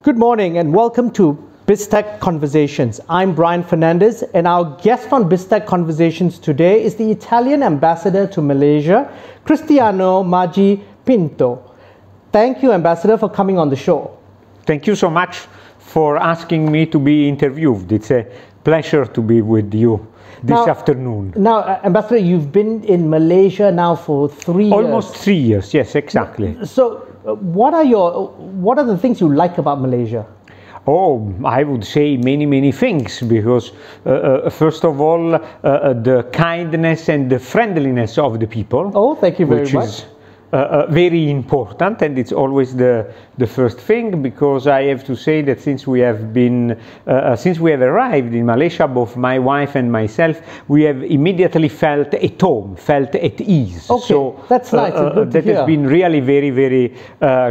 Good morning and welcome to BizTech Conversations. I'm Brian Fernandez, and our guest on BizTech Conversations today is the Italian ambassador to Malaysia, Cristiano Maggipinto. Thank you, Ambassador, for coming on the show. Thank you so much for asking me to be interviewed. It's a pleasure to be with you this afternoon. Now, Ambassador, you've been in Malaysia now for 3 years. Almost 3 years, yes, exactly. So, what are the things you like about Malaysia? Oh, I would say many things, because first of all, the kindness and the friendliness of the people. Oh, thank you very much. Which is very important, and it's always the first thing, because I have to say that since we have arrived in Malaysia, both my wife and myself, we have immediately felt at home, felt at ease. Okay, so that's nice. Good to that hear. has been really very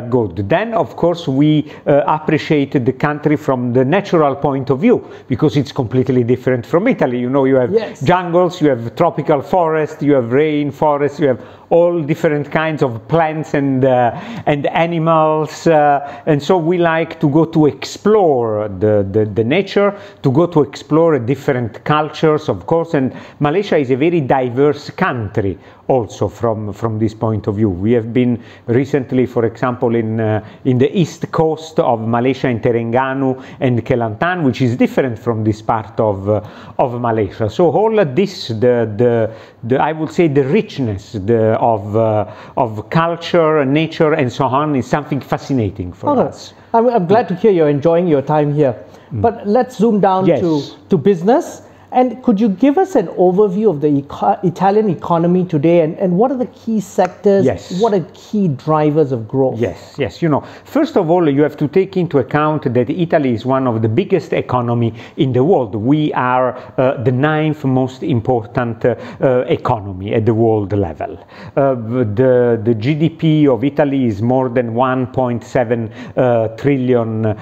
good. Then, of course, we appreciated the country from the natural point of view, because it's completely different from Italy. You know, you have jungles, you have tropical forests, you have rain forests, you have all different kinds of plants and animals, and so we like to go to explore the nature, to go to explore different cultures, of course. And Malaysia is a very diverse country also from this point of view. We have been recently, for example, in the east coast of Malaysia, in Terengganu and Kelantan, which is different from this part of Malaysia. So all of this, I would say, the richness of culture, nature, and so on, is something fascinating for us. I'm glad to hear you're enjoying your time here. But let's zoom down to business. And could you give us an overview of the Italian economy today, and what are the key sectors? What are key drivers of growth? Yes. You know, first of all, you have to take into account that Italy is one of the biggest economy in the world. We are the 9th most important economy at the world level. The GDP of Italy is more than 1.7 trillion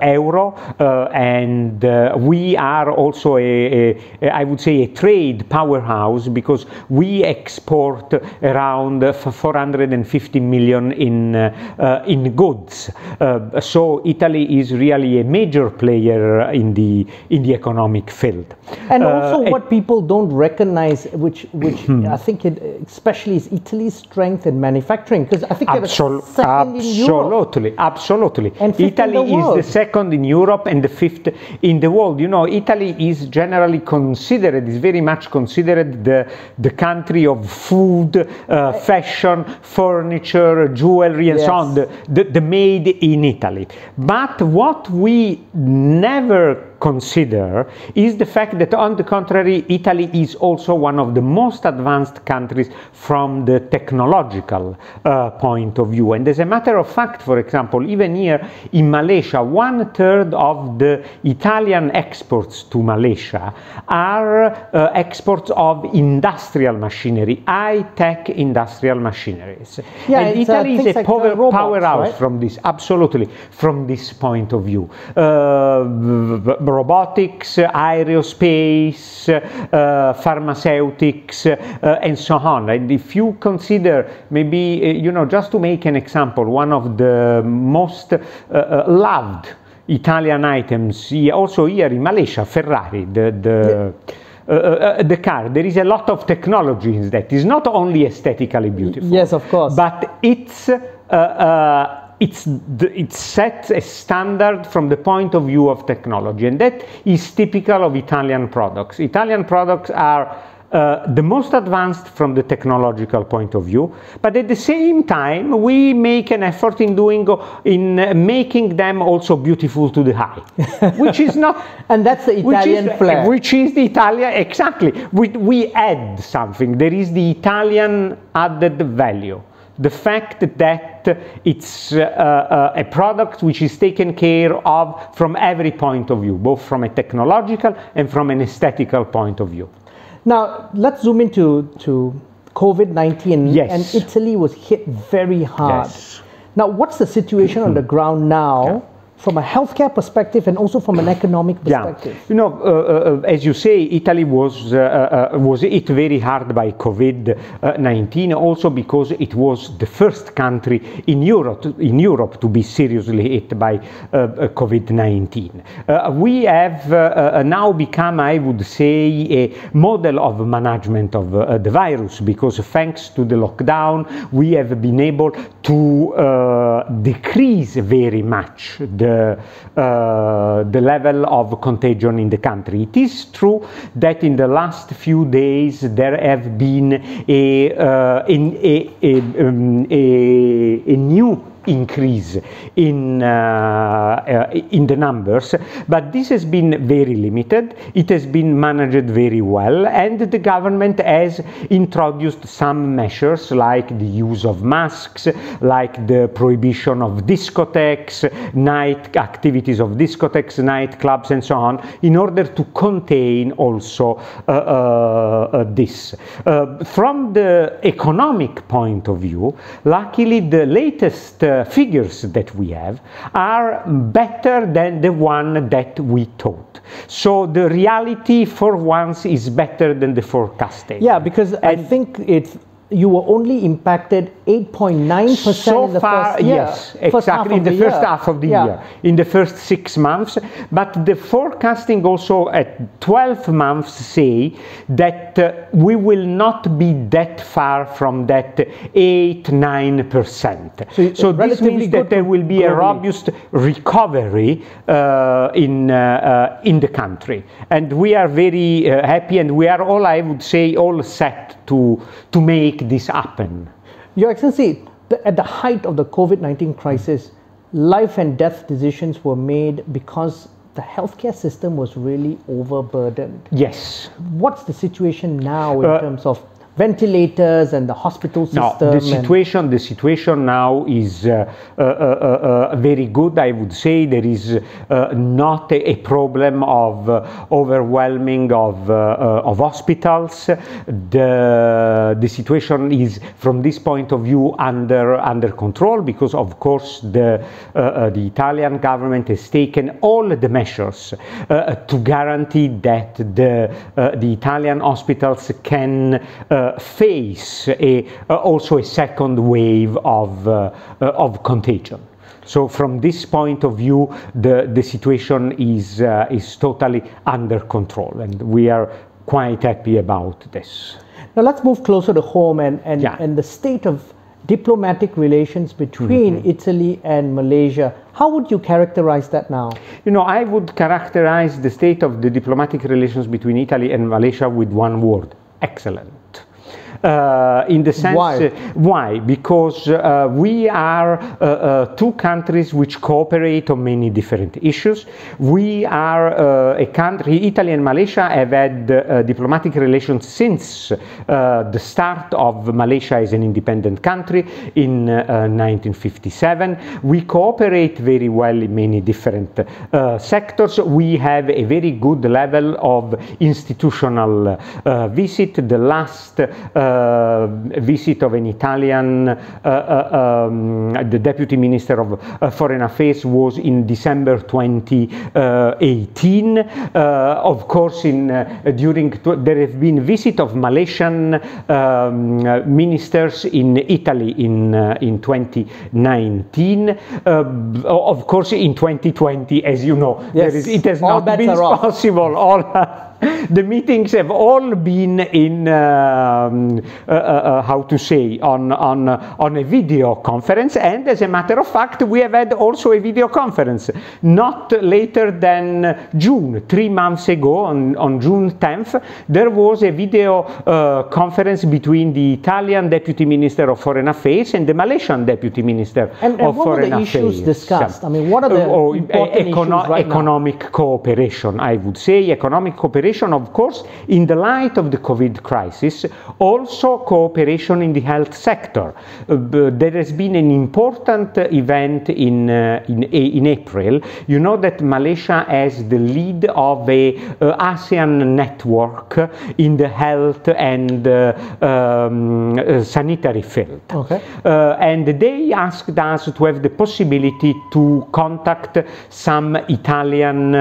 euro, and we are also I would say a trade powerhouse, because we export around 450 million in goods. So Italy is really a major player in the economic field. And also, what people don't recognize, which I think especially, is Italy's strength in manufacturing, because I think they're second in Europe. Absolutely. And Italy is the second in Europe and the 5th in the world. You know, Italy is generally is very much considered the country of food, fashion, furniture, jewelry, and so on, the made in Italy. But what we never consider is the fact that, on the contrary, Italy is also one of the most advanced countries from the technological point of view. And as a matter of fact, for example, even here in Malaysia, 1/3 of the Italian exports to Malaysia are exports of industrial machinery, high-tech industrial machineries. And Italy is a powerhouse, right? From this, absolutely, from this point of view. Robotics, aerospace, pharmaceutics, and so on. And if you consider, maybe, you know, just to make an example, one of the most loved Italian items, also here in Malaysia, Ferrari, the car. There is a lot of technology in that. It's not only aesthetically beautiful. Yes, of course. But it sets a standard from the point of view of technology, and that is typical of Italian products. Italian products are the most advanced from the technological point of view, but at the same time we make an effort in making them also beautiful to the eye, which is not and that's the Italian flair, which is the Italian, exactly. We add something. There is the Italian added value, the fact that it's a product which is taken care of from every point of view, both from a technological and from an aesthetical point of view. Now, let's zoom into COVID-19, and Italy was hit very hard. Now, what's the situation on the ground now from a healthcare perspective and also from an economic perspective? Yeah. You know, as you say, Italy was hit very hard by COVID-19, also because it was the first country in Europe to be seriously hit by COVID-19. We have now become, I would say, a model of management of the virus, because thanks to the lockdown, we have been able to decrease very much the level of contagion in the country. It is true that in the last few days there have been a new increase in the numbers, but this has been very limited. It has been managed very well, and the government has introduced some measures like the use of masks, like the prohibition of discotheques, night activities of discotheques, nightclubs, and so on, in order to contain also this. From the economic point of view, luckily the latest figures that we have are better than the one that we thought. So the reality for once is better than the forecasting. Yeah, because I think you were only impacted 8.9% so in the far, first year. yes, exactly, in the first half of the year, in the first 6 months. But the forecasting also at 12 months say that we will not be that far from that 8-9%. So this means that there will be a robust recovery in the country. And we are very happy, and we are all, I would say, all set to make this happen. Your Excellency, at the height of the COVID-19 crisis, life and death decisions were made because the healthcare system was really overburdened. Yes. What's the situation now in terms of ventilators and the hospital system? No, the situation now is very good, I would say. There is not a problem of overwhelming of hospitals. The situation is, from this point of view, under control, because of course the Italian government has taken all the measures to guarantee that the Italian hospitals can face also a second wave of contagion. So from this point of view, the situation is totally under control, and we are quite happy about this. Now let's move closer to home and the state of diplomatic relations between Italy and Malaysia. How would you characterize that now? You know, I would characterize the state of the diplomatic relations between Italy and Malaysia with one word: excellent. In the sense, why? Because we are two countries which cooperate on many different issues. We are a country, Italy and Malaysia have had diplomatic relations since the start of Malaysia as an independent country in 1957. We cooperate very well in many different sectors. We have a very good level of institutional visit. The last visit of an Italian, the Deputy Minister of Foreign Affairs, was in December 2018. Of course, there have been visits of Malaysian ministers in Italy in 2019. Of course, in 2020, as you know, it has not been possible. The meetings have all been in, how to say, on a video conference, and as a matter of fact, we have had also a video conference not later than June. 3 months ago, on June 10th, there was a video conference between the Italian Deputy Minister of Foreign Affairs and the Malaysian Deputy Minister of Foreign Affairs. And what were the issues discussed? I mean, what are the important issues right now? Economic cooperation, I would say. Economic cooperation cooperation, of course, in the light of the COVID crisis, also cooperation in the health sector. There has been an important event in April. You know that Malaysia has the lead of a ASEAN network in the health and sanitary field. Okay. And they asked us to have the possibility to contact some Italian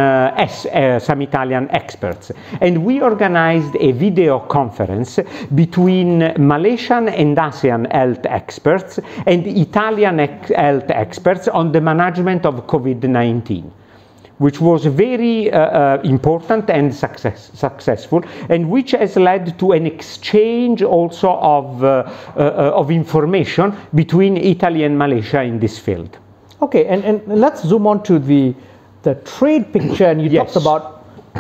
experts, and we organized a video conference between Malaysian and ASEAN health experts and Italian health experts on the management of COVID-19, which was very important and successful, and which has led to an exchange also of information between Italy and Malaysia in this field. Okay, and let's zoom on to the trade picture, and you talked about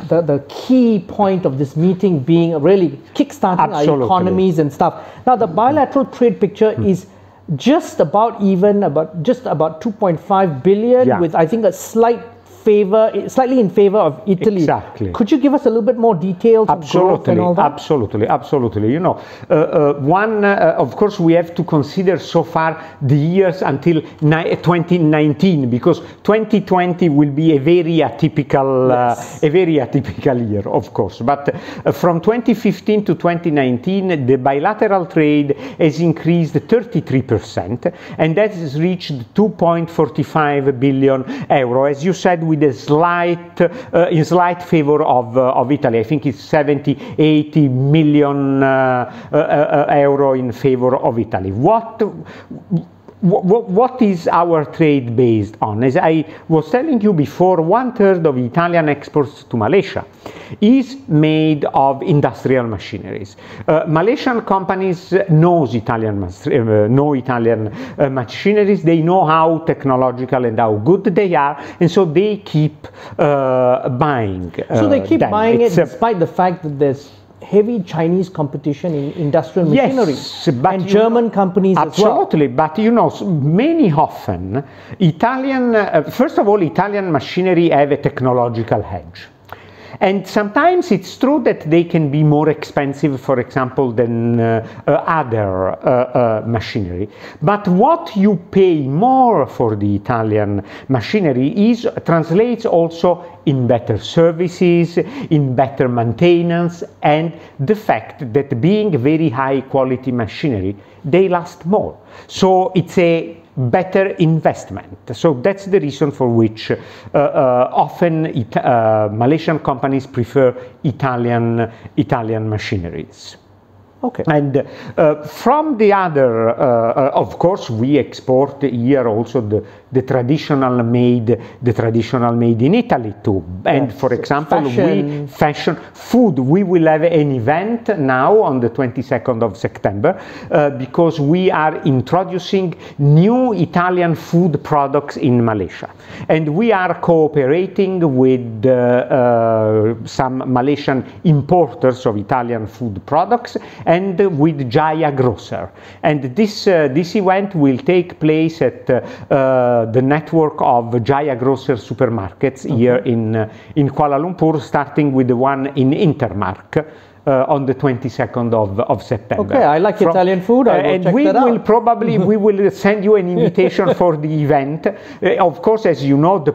the key point of this meeting being really kickstarting our economies and stuff. Now, the bilateral trade picture is just about 2.5 billion, with I think a slightly in favor of Italy. Exactly. Could you give us a little bit more details of growth and all that? Absolutely. You know, of course, we have to consider so far the years until 2019, because 2020 will be a very atypical, year, of course. But from 2015 to 2019, the bilateral trade has increased 33%, and that has reached 2.45 billion euro, as you said, with a slight favor of Italy. I think it's 70-80 million euro in favor of Italy. What is our trade based on? As I was telling you before, 1/3 of Italian exports to Malaysia is made of industrial machineries. Malaysian companies know Italian machineries. They know how technological and how good they are, and so they keep buying. So they keep buying it despite the fact that there's heavy Chinese competition in industrial machinery, and German companies as well. Absolutely, but you know, many often first of all, Italian machinery have a technological edge. And sometimes it's true that they can be more expensive, for example, than other machinery. But what you pay more for the Italian machinery translates also in better services, in better maintenance, and the fact that being very high quality machinery, they last more. So it's a better investment. So that's the reason for which often Malaysian companies prefer Italian machineries. Okay. And from the other, of course, we export here also the traditional made in Italy too. And for example, fashion, food. We will have an event now on the 22nd of September because we are introducing new Italian food products in Malaysia, and we are cooperating with some Malaysian importers of Italian food products and with Jaya Grocer. And this event will take place at the network of Jaya Grocer supermarkets here in Kuala Lumpur, starting with the one in Intermark. On the 22nd of September. Okay, I like Italian food. I will check that out. We will send you an invitation for the event. Of course, as you know, the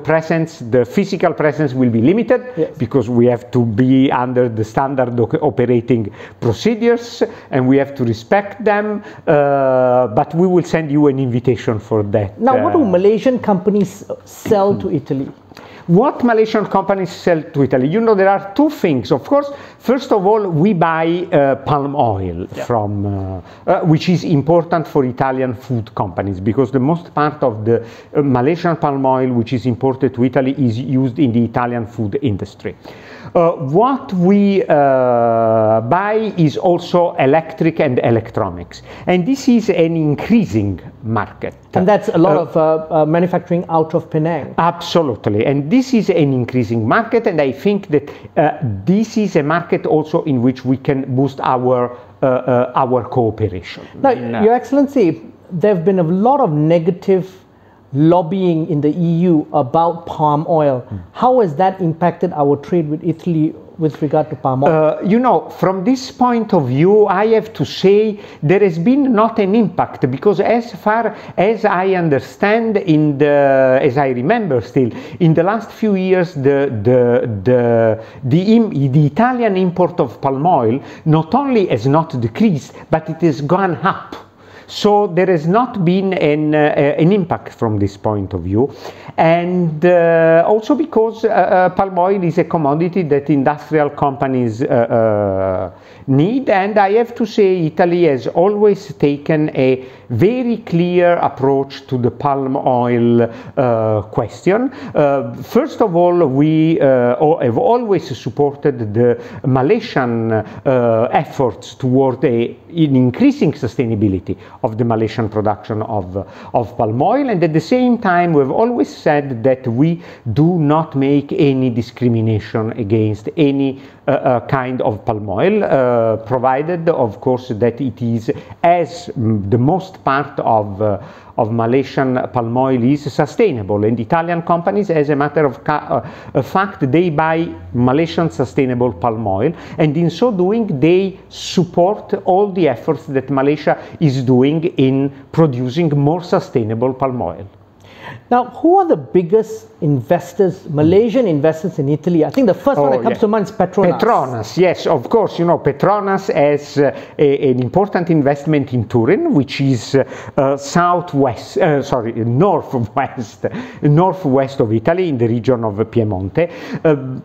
physical presence will be limited, because we have to be under the standard operating procedures and we have to respect them. But we will send you an invitation for that. Now, what do Malaysian companies sell to Italy? What Malaysian companies sell to Italy? You know, there are two things. Of course, first of all, we buy palm oil from, which is important for Italian food companies, because the most part of the Malaysian palm oil which is imported to Italy is used in the Italian food industry. What we buy is also electric and electronics, and this is an increasing market. And that's a lot of manufacturing out of Penang. Absolutely, and this is an increasing market, and I think that this is a market also in which we can boost our cooperation. Now, Your Excellency, there have been a lot of negative lobbying in the EU about palm oil. How has that impacted our trade with Italy with regard to palm oil? You know, from this point of view, I have to say there has been not an impact, because as far as I understand, as I remember still, in the last few years, the Italian import of palm oil not only has not decreased, but it has gone up. So there has not been an impact from this point of view, and also because palm oil is a commodity that industrial companies need, and I have to say Italy has always taken a very clear approach to the palm oil question. First of all, we have always supported the Malaysian efforts toward an increasing sustainability of the Malaysian production of palm oil, and at the same time we've always said that we do not make any discrimination against any kind of palm oil, provided of course that it is, as the most part of Malaysian palm oil is sustainable, and Italian companies, as a matter of fact, they buy Malaysian sustainable palm oil, and in so doing they support all the efforts that Malaysia is doing in producing more sustainable palm oil. Now, who are the biggest investors, Malaysian investors in Italy? I think the first one that comes to mind is Petronas. Petronas, yes, of course. You know, Petronas has an important investment in Turin, which is northwest of Italy, in the region of Piemonte.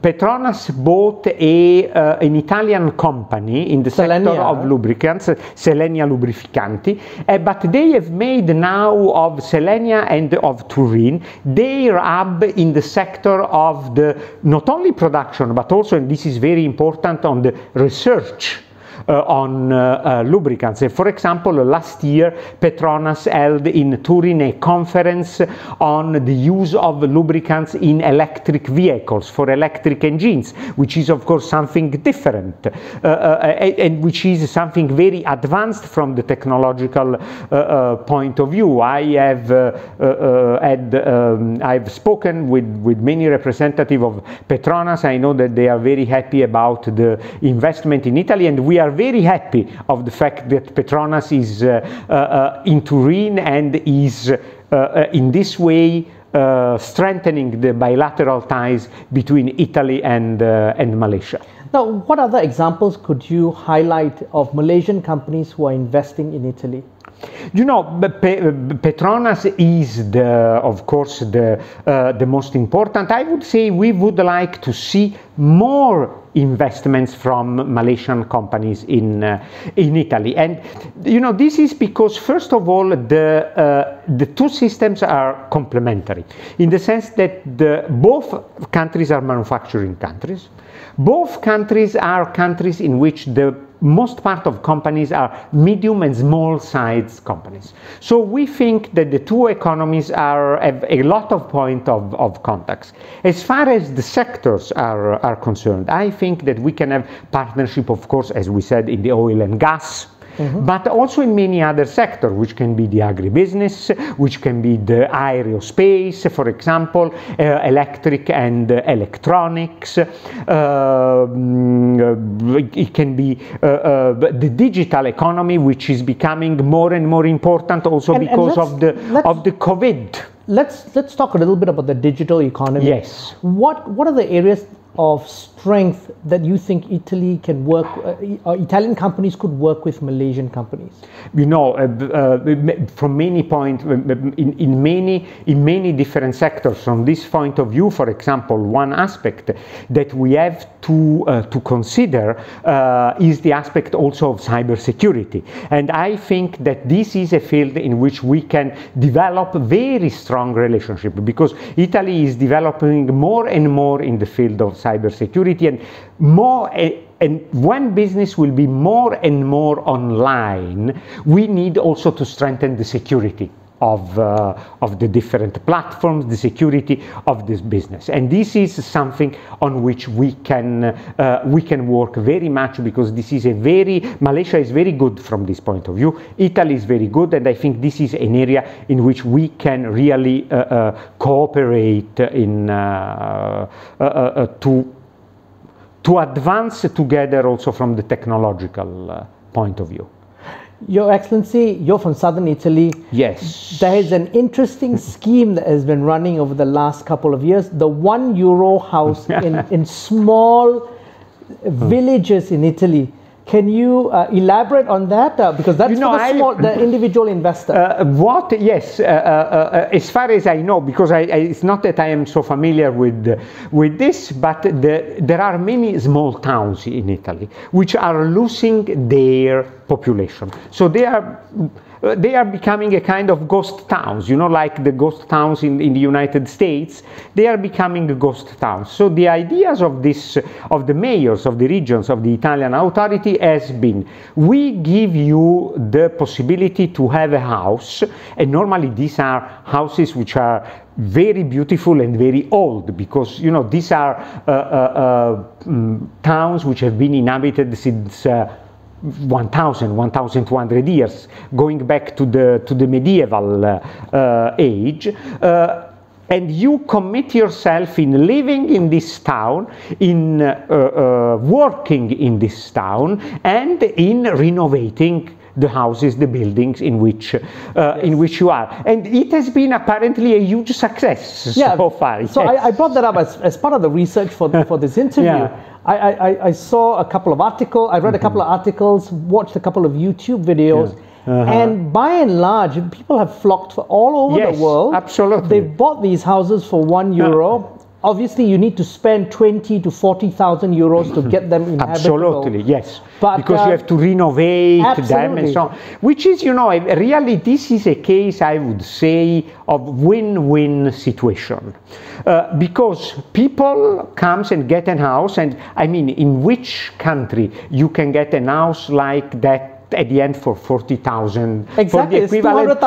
Petronas bought an Italian company in the sector of lubricants, Selenia Lubrificanti, but they have made now of Selenia and of Turin their hub in the sector of the not only production but also, and this is very important, on the research on lubricants. For example, last year Petronas held in Turin a conference on the use of lubricants in electric vehicles, for electric engines, which is of course something different and which is something very advanced from the technological point of view. I've spoken with many representatives of Petronas. I know that they are very happy about the investment in Italy, and we are very happy of the fact that Petronas is in Turin and is in this way strengthening the bilateral ties between Italy and Malaysia. Now, what other examples could you highlight of Malaysian companies who are investing in Italy? You know, Petronas is, of course, the most important. I would say we would like to see more investments from Malaysian companies in Italy, and you know, this is because, first of all, the two systems are complementary in the sense that both countries are manufacturing countries. Both countries are countries in which the most part of companies are medium and small sized companies. So we think that the two economies have a lot of point of contacts. As far as the sectors are concerned, I think that we can have partnership, of course, as we said, in the oil and gas, but also in many other sectors, which can be the agribusiness, which can be the aerospace, for example, electric and electronics. It can be the digital economy, which is becoming more and more important also because of the COVID. Let's talk a little bit about the digital economy. Yes. What are the areas of strength that you think Italy can work, Italian companies could work with Malaysian companies? You know, from many points, in many different sectors. From this point of view, for example, one aspect that we have to consider is the aspect also of cybersecurity, and I think that this is a field in which we can develop very strong relationship, because Italy is developing more and more in the field of cybersecurity, and when business will be more and more online, we need also to strengthen the security of the different platforms, the security of this business. And this is something on which we can work very much, because this is Malaysia is very good from this point of view, Italy is very good, and I think this is an area in which we can really cooperate in to advance together also from the technological point of view. Your Excellency, you're from southern Italy. Yes. There is an interesting scheme that has been running over the last couple of years, the €1 house in small villages in Italy. Can you elaborate on that? Because that's for the individual investor. Yes, as far as I know, because it's not that I am so familiar with this, but there are many small towns in Italy which are losing their population. So they are becoming a kind of ghost towns, like the ghost towns in the United States. They are becoming ghost towns. So the ideas of the mayors of the regions of the Italian authority has been, we give you the possibility to have a house, and normally these are houses which are very beautiful and very old, because these are towns which have been inhabited since 1,200 years, going back to the medieval age, and you commit yourself in living in this town, in working in this town, and in renovating the houses, the buildings in which you are. And it has been apparently a huge success so far. So I brought that up as part of the research for this interview. Yeah. I saw a couple of articles, I read a couple of articles, watched a couple of YouTube videos, and by and large, people have flocked from all over the world. Absolutely. They've bought these houses for €1. Obviously, you need to spend 20 to 40,000 euros to get them inhabitable. Absolutely, yes. But, because you have to renovate them and so on. Which is, really, this is a case, I would say, of win-win situation. Because people comes and get a house, and I mean, in which country you can get a house like that at the end for 40,000? Exactly, for the equivalent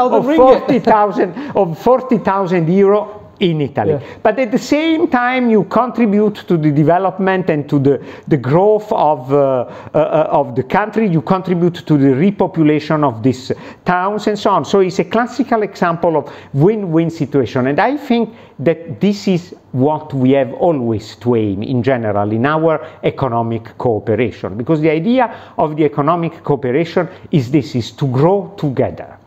of 40,000 euro in Italy. But at the same time, you contribute to the development and to the growth of the country, you contribute to the repopulation of these towns and so on. So it's a classical example of win-win situation. And I think that this is what we have always to aim in general in our economic cooperation. Because the idea of the economic cooperation is to grow together.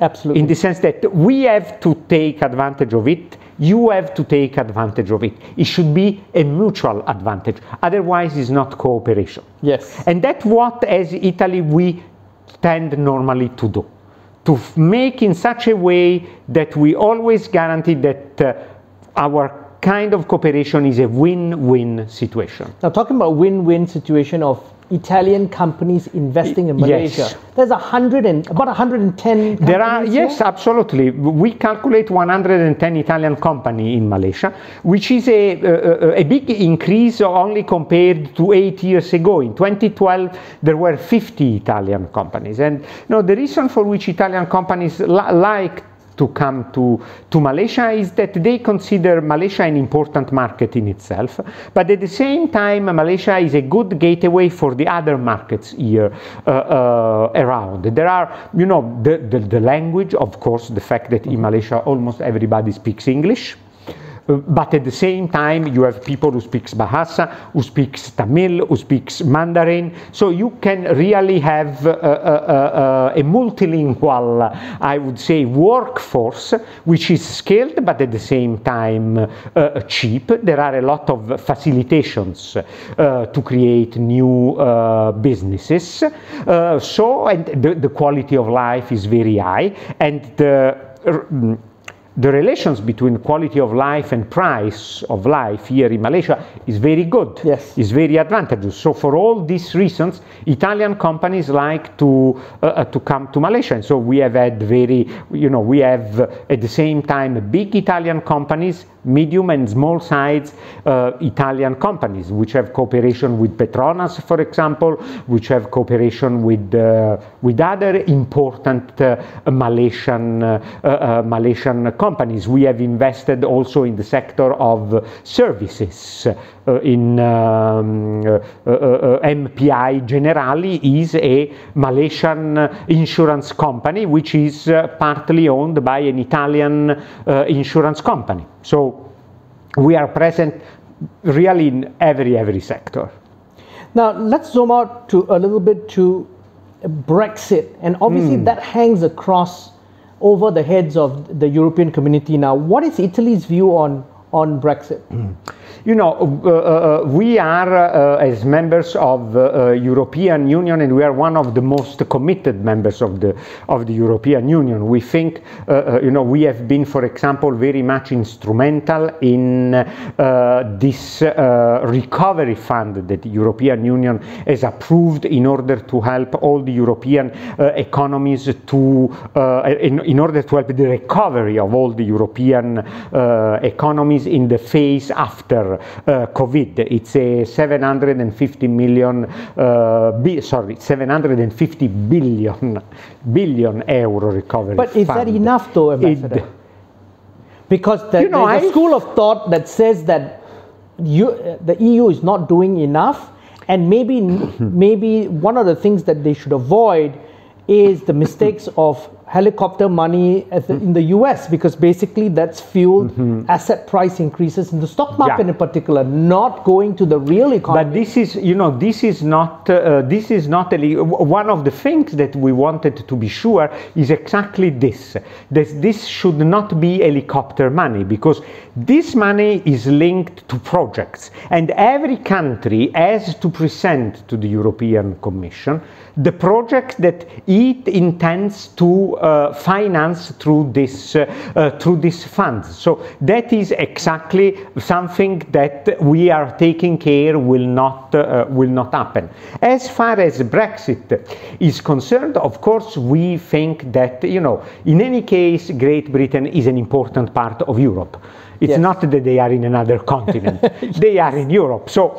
Absolutely. In the sense that we have to take advantage of it, you have to take advantage of it. It should be a mutual advantage. Otherwise, it's not cooperation. Yes. And that's what, as Italy, we tend normally to do. To make in such a way that we always guarantee that our kind of cooperation is a win-win situation. Now, talking about win-win situation of Italian companies investing in Malaysia. Yes. There's about 110 companies. There are, yes, here? Absolutely. We calculate 110 Italian companies in Malaysia, which is a big increase only compared to 8 years ago. In 2012, there were 50 Italian companies. And the reason for which Italian companies like to come to Malaysia is that they consider Malaysia an important market in itself, but at the same time Malaysia is a good gateway for the other markets here around. There are, the language, of course, the fact that in Malaysia almost everybody speaks English. But at the same time, you have people who speak Bahasa, who speaks Tamil, who speaks Mandarin. So you can really have a multilingual, I would say, workforce, which is skilled, but at the same time cheap. There are a lot of facilitations to create new businesses. And the quality of life is very high. And the relations between quality of life and price of life here in Malaysia is very good. Yes. Is very advantageous. So for all these reasons, Italian companies like to come to Malaysia. And so we have had we have at the same time big Italian companies, medium and small size Italian companies, which have cooperation with Petronas, for example, which have cooperation with other important Malaysian companies. We have invested also in the sector of services. In MPI Generali is a Malaysian insurance company which is partly owned by an Italian insurance company. So we are present really in every sector. Now let's zoom out to a little bit to Brexit, and obviously that hangs across over the heads of the European community now. What is Italy's view on Brexit? You know, we are as members of European Union, and we are one of the most committed members of the European Union. We think, we have been, for example, very much instrumental in this recovery fund that the European Union has approved in order to help all the European economies in order to help the recovery of all the European economies in the phase after COVID. It's a 750 billion euro recovery But is that enough though, Ambassador? Because there's a school of thought that says that the EU is not doing enough, and maybe one of the things that they should avoid is the mistakes of helicopter money in the US, because basically that's fueled asset price increases in the stock market in particular, not going to the real economy. But this is, this is not one of the things that we wanted to be sure is exactly this. This should not be helicopter money, because this money is linked to projects, and every country has to present to the European Commission the project that it intends to finance through this fund. So that is exactly something that we are taking care will not happen. As far as Brexit is concerned, of course, we think that in any case, Great Britain is an important part of Europe. It's not that they are in another continent; they are in Europe. So,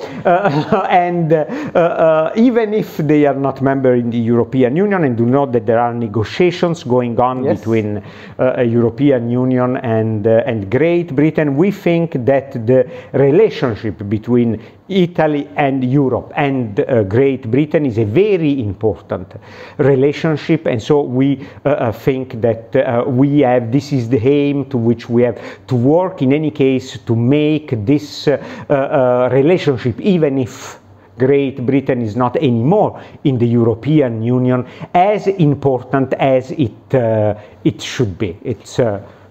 even if they are not member in the European Union, and do know that there are negotiations going on between European Union and Great Britain, we think that the relationship between Italy and Europe and Great Britain is a very important relationship, and so we think that this is the aim to which we have to work in any case to make this relationship, even if Great Britain is not anymore in the European Union, as important as it should be. It's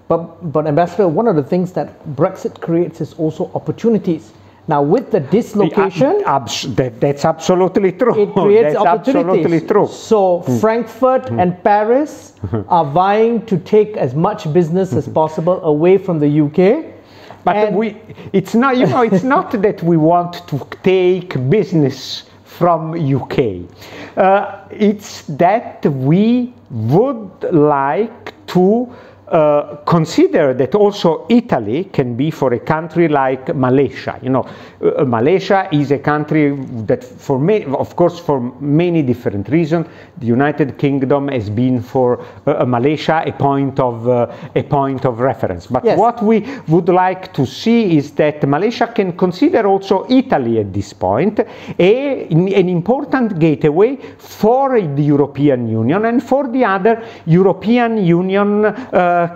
but Ambassador, one of the things that Brexit creates is also opportunities. Now, with the dislocation, that's absolutely true. It creates that's opportunities. Absolutely true. So Frankfurt and Paris are vying to take as much business as possible away from the UK. But it's not, it's not that we want to take business from UK. It's that we would like to consider that also Italy can be for a country like Malaysia. Malaysia is a country that, of course, for many different reasons, the United Kingdom has been for Malaysia a point of reference. But what we would like to see is that Malaysia can consider also Italy at this point an important gateway for the European Union and for the other European Union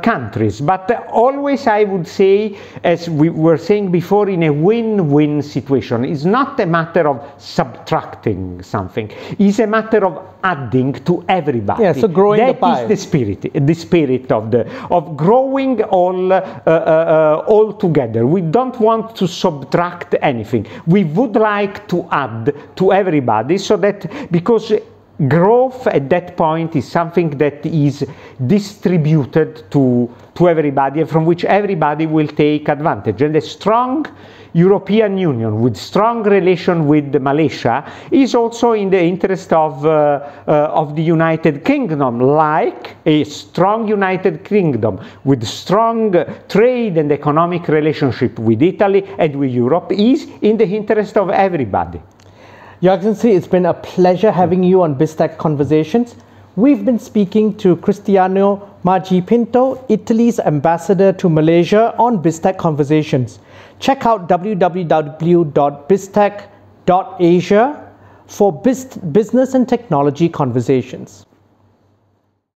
countries, but always, I would say, as we were saying before, in a win-win situation. It's not a matter of subtracting something. It's a matter of adding to everybody. Yeah, so growing the pie. That is the spirit of growing all together. We don't want to subtract anything. We would like to add to everybody, so that because growth at that point is something that is distributed to everybody, and from which everybody will take advantage. And a strong European Union with strong relation with Malaysia is also in the interest of the United Kingdom, like a strong United Kingdom with strong trade and economic relationship with Italy and with Europe is in the interest of everybody. Your Excellency, it's been a pleasure having you on BizTech Conversations. We've been speaking to Cristiano Maggipinto, Italy's ambassador to Malaysia, on BizTech Conversations. Check out www.biztech.asia for business and technology conversations.